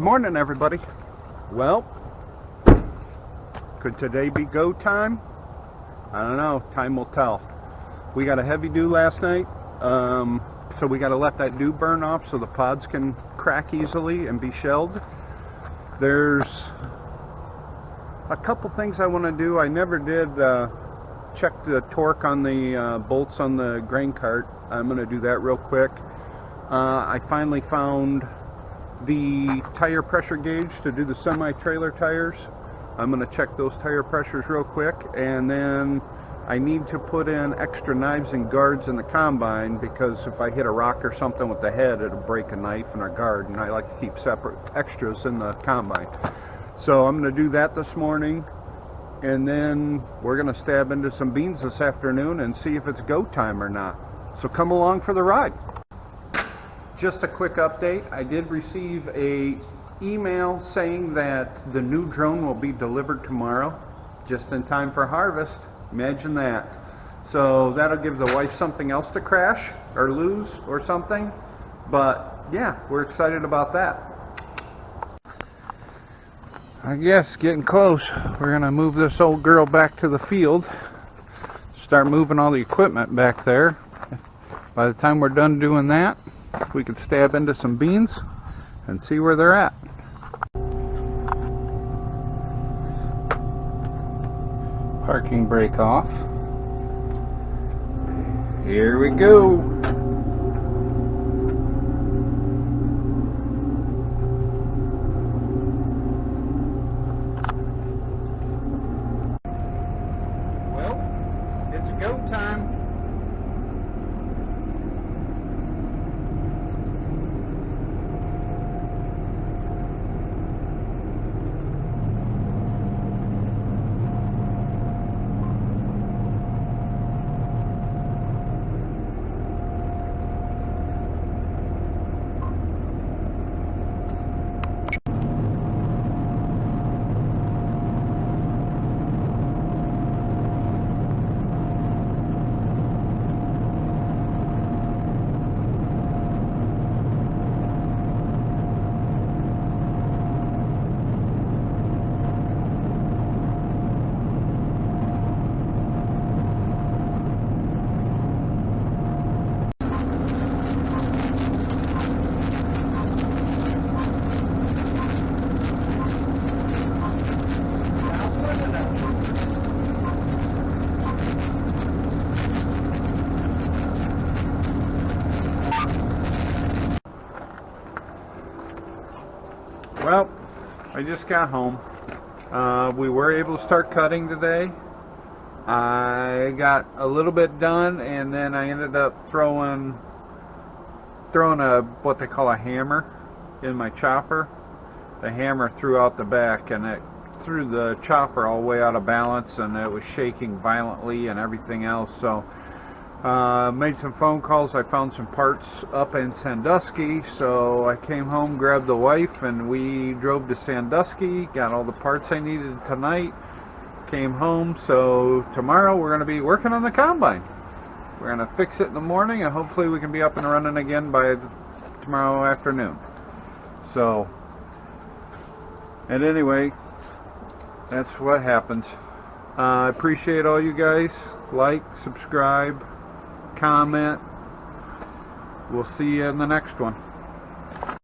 Good morning, everybody. Well, could today be go time? I don't know. Time will tell. We got a heavy dew last night, so we got to let that dew burn off so the pods can crack easily and be shelled. There's a couple things I want to do. I never did check the torque on the bolts on the grain cart. I'm going to do that real quick. I finally found the tire pressure gauge to do the semi-trailer tires. I'm going to check those tire pressures real quick, and then I need to put in extra knives and guards in the combine, because if I hit a rock or something with the head, it'll break a knife and a guard, and I like to keep separate extras in the combine. So I'm going to do that this morning, and then we're going to stab into some beans this afternoon and see if it's go time or not. So come along for the ride. Just a quick update. I did receive a email saying that the new drone will be delivered tomorrow, just in time for harvest. Imagine that. So that'll give the wife something else to crash or lose or something. But yeah, we're excited about that. I guess getting close. We're gonna move this old girl back to the field, start moving all the equipment back there. By the time we're done doing that, we could stab into some beans and see where they're at. Parking brake off. Here we go. Well, it's go time. Well, I just got home. We were able to start cutting today. I got a little bit done, and then I ended up throwing a what they call a hammer in my chopper. The hammer threw out the back, and it threw the chopper all the way out of balance, and it was shaking violently and everything else. So made some phone calls. I found some parts up in Sandusky, so I came home, grabbed the wife, and we drove to Sandusky, got all the parts I needed tonight, came home. So tomorrow we're going to be working on the combine. We're going to fix it in the morning, and hopefully we can be up and running again by tomorrow afternoon. So, and anyway, that's what happens. I appreciate all you guys. Like, subscribe, comment. We'll see you in the next one.